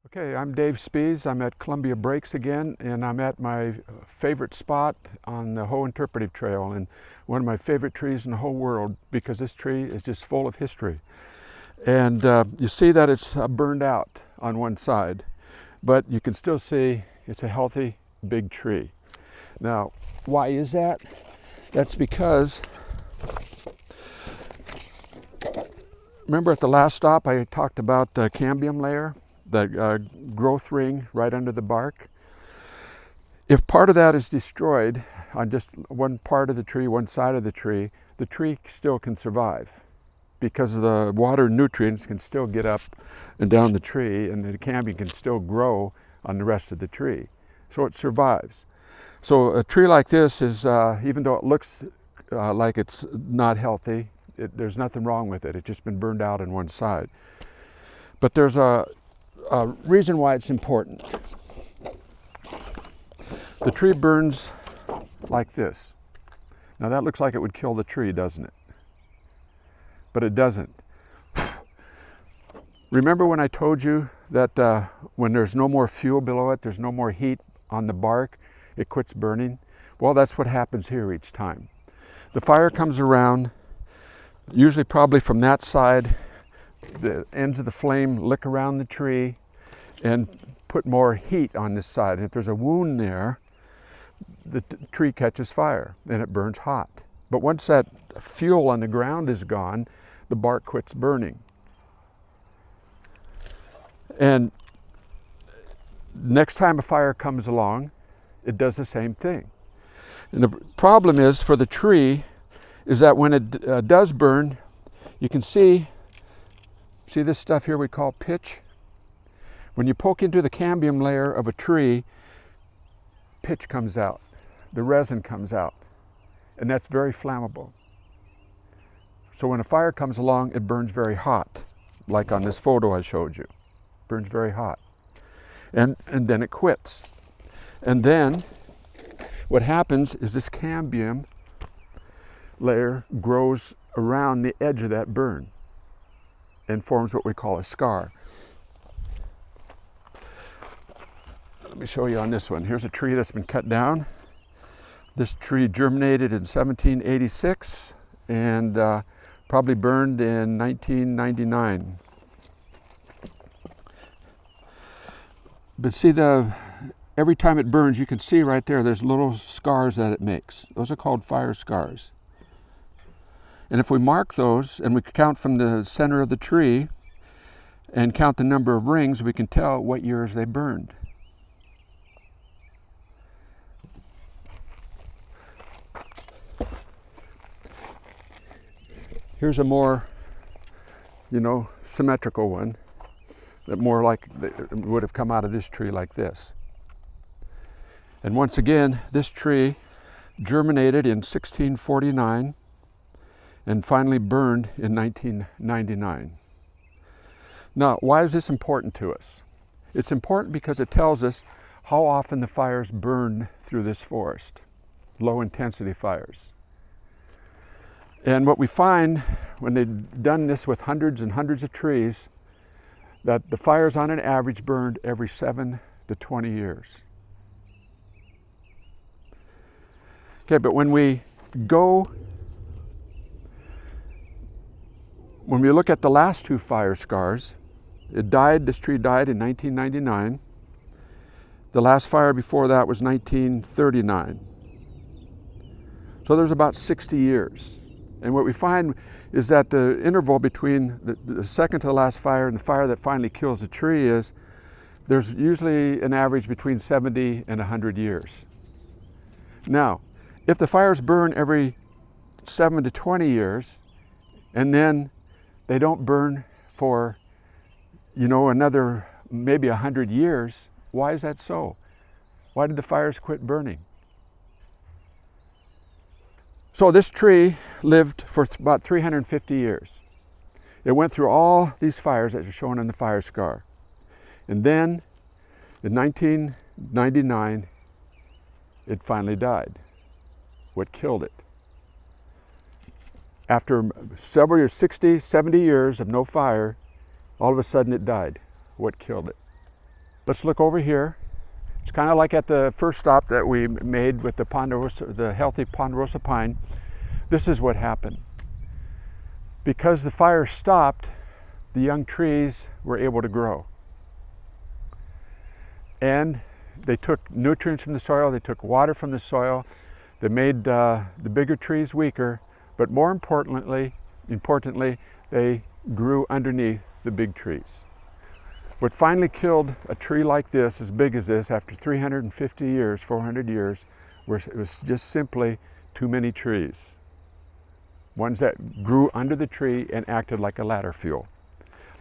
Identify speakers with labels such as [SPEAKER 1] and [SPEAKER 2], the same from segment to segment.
[SPEAKER 1] Okay, I'm Dave Spies. I'm at Columbia Breaks again, and I'm at my favorite spot on the Hoh Interpretive Trail, and one of my favorite trees in the whole world, because this tree is just full of history. And you see that it's burned out on one side, but you can still see it's a healthy, big tree. Now, why is that? That's because, remember at the last stop I talked about the cambium layer? The growth ring right under the bark. If part of that is destroyed on just one part of the tree, one side of the tree still can survive, because the water nutrients can still get up and down the tree, and the cambium can still grow on the rest of the tree. So it survives. So a tree like this is, even though it looks like it's not healthy, there's nothing wrong with it. It's just been burned out on one side. But there's a reason why it's important. The tree burns like this. Now that looks like it would kill the tree, doesn't it? But it doesn't. Remember when I told you that when there's no more fuel below it, there's no more heat on the bark, it quits burning? Well, that's what happens here each time. The fire comes around, usually probably from that side. The ends of the flame lick around the tree and put more heat on this side. And if there's a wound there, the tree catches fire and it burns hot. But once that fuel on the ground is gone, the bark quits burning. And next time a fire comes along, it does the same thing. And the problem is for the tree is that when it does burn, you can see this stuff here we call pitch? When you poke into the cambium layer of a tree, pitch comes out, the resin comes out, and that's very flammable. So when a fire comes along, it burns very hot, like on this photo I showed you. It burns very hot. And then it quits. And then what happens is this cambium layer grows around the edge of that burn and forms what we call a scar. Let me show you on this one. Here's a tree that's been cut down. This tree germinated in 1786 and probably burned in 1999. But see, every time it burns, you can see right there, there's little scars that it makes. Those are called fire scars. And if we mark those and we count from the center of the tree and count the number of rings, we can tell what years they burned. Here's a more, symmetrical one, that more like would have come out of this tree like this. And once again, this tree germinated in 1649 and finally burned in 1999. Now, why is this important to us? It's important because it tells us how often the fires burn through this forest, low intensity fires. And what we find when they've done this with hundreds and hundreds of trees, that the fires on an average burned every 7 to 20 years. Okay, but when we look at the last two fire scars, this tree died in 1999. The last fire before that was 1939. So there's about 60 years. And what we find is that the interval between the second to the last fire and the fire that finally kills the tree there's usually an average between 70 and 100 years. Now, if the fires burn every 7 to 20 years, and then they don't burn for, another maybe 100 years, why is that so? Why did the fires quit burning? So this tree lived for about 350 years. It went through all these fires that are shown on the fire scar. And then in 1999, it finally died. What killed it? After several years, 60, 70 years of no fire, all of a sudden it died. What killed it? Let's look over here. It's kind of like at the first stop that we made with the ponderosa, the healthy ponderosa pine. This is what happened. Because the fire stopped, the young trees were able to grow. And they took nutrients from the soil, they took water from the soil, they made the bigger trees weaker, but more importantly, they grew underneath the big trees. What finally killed a tree like this, as big as this, after 350 years, 400 years, was just simply too many trees. Ones that grew under the tree and acted like a ladder fuel.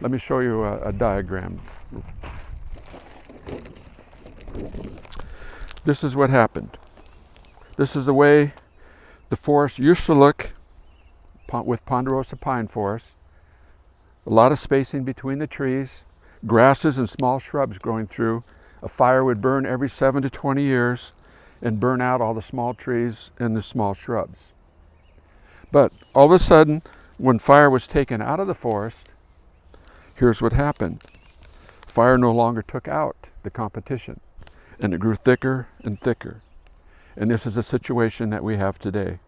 [SPEAKER 1] Let me show you a diagram. This is what happened. This is the way the forest used to look with ponderosa pine forest. A lot of spacing between the trees, grasses and small shrubs growing through. A fire would burn every 7 to 20 years and burn out all the small trees and the small shrubs. But all of a sudden, when fire was taken out of the forest, here's what happened. Fire no longer took out the competition, and it grew thicker and thicker. And this is a situation that we have today.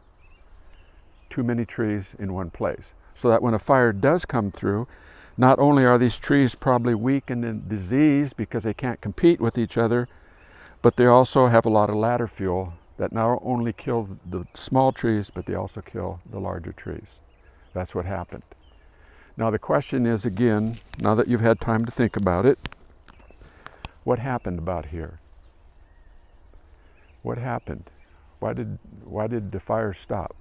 [SPEAKER 1] Too many trees in one place. So that when a fire does come through, not only are these trees probably weak and diseased because they can't compete with each other, but they also have a lot of ladder fuel that not only kill the small trees, but they also kill the larger trees. That's what happened. Now the question is, again, now that you've had time to think about it, what happened about here? What happened? Why did the fire stop?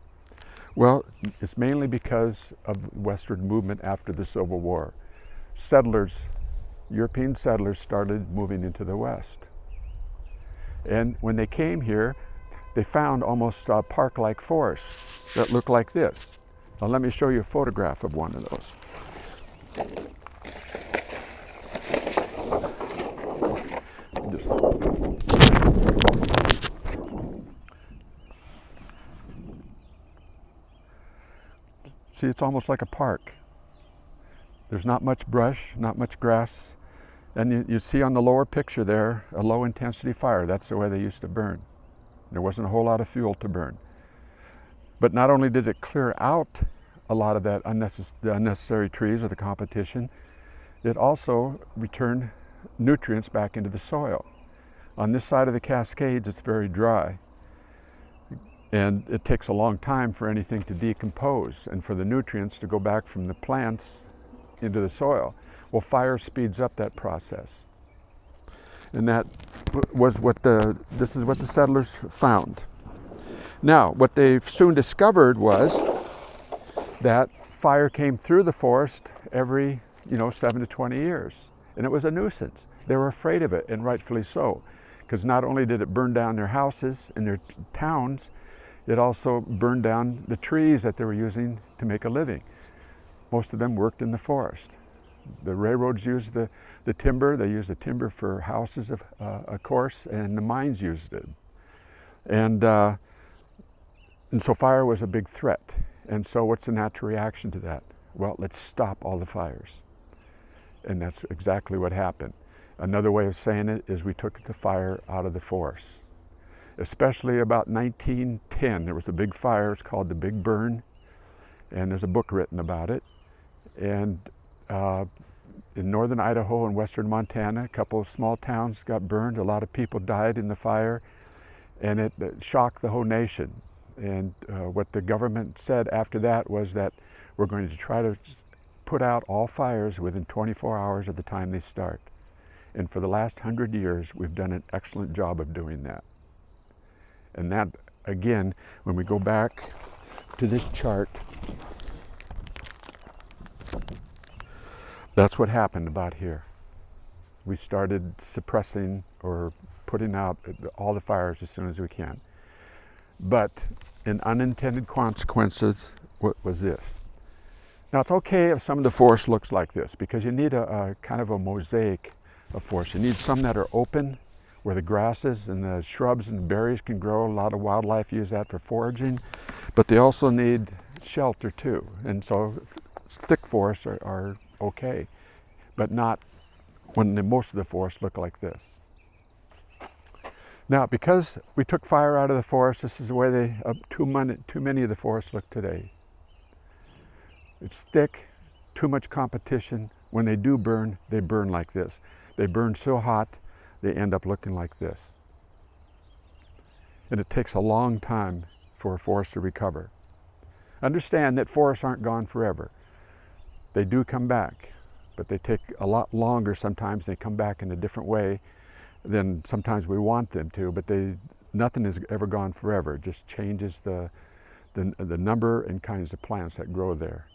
[SPEAKER 1] Well, it's mainly because of the westward movement after the Civil War. Settlers, European settlers, started moving into the West. And when they came here, they found almost park-like forests that look like this. Now let me show you a photograph of one of those. See, it's almost like a park. There's not much brush, not much grass. And you see on the lower picture there, a low intensity fire. That's the way they used to burn. There wasn't a whole lot of fuel to burn. But not only did it clear out a lot of that unnecessary trees or the competition, it also returned nutrients back into the soil. On this side of the Cascades, it's very dry. And it takes a long time for anything to decompose and for the nutrients to go back from the plants into the soil. Well, fire speeds up that process. And that was this is what the settlers found. Now, what they soon discovered was that fire came through the forest every, 7 to 20 years. And it was a nuisance. They were afraid of it, and rightfully so. Because not only did it burn down their houses and their towns, it also burned down the trees that they were using to make a living. Most of them worked in the forest. The railroads used the timber. They used the timber for houses, of course, and the mines used it. And so fire was a big threat. And so what's the natural reaction to that? Well, let's stop all the fires. And that's exactly what happened. Another way of saying it is we took the fire out of the forest. Especially about 1910, there was a big fire. It's called the Big Burn, and there's a book written about it. And in northern Idaho and western Montana, a couple of small towns got burned. A lot of people died in the fire, and it shocked the whole nation. And what the government said after that was that we're going to try to put out all fires within 24 hours of the time they start. And for the last 100 years, we've done an excellent job of doing that. And that, again, when we go back to this chart, that's what happened about here. We started suppressing or putting out all the fires as soon as we can. But an unintended consequences was this. Now it's okay if some of the forest looks like this, because you need a kind of a mosaic of forest. You need some that are open, where the grasses and the shrubs and berries can grow. A lot of wildlife use that for foraging, but they also need shelter too. And so thick forests are okay, but not most of the forests look like this. Now, because we took fire out of the forest, this is the way too many of the forests look today. It's thick, too much competition. When they do burn, they burn like this. They burn so hot, they end up looking like this. And it takes a long time for a forest to recover. Understand that forests aren't gone forever. They do come back, but they take a lot longer sometimes. They come back in a different way than sometimes we want them to, but nothing is ever gone forever. It just changes the number and kinds of plants that grow there.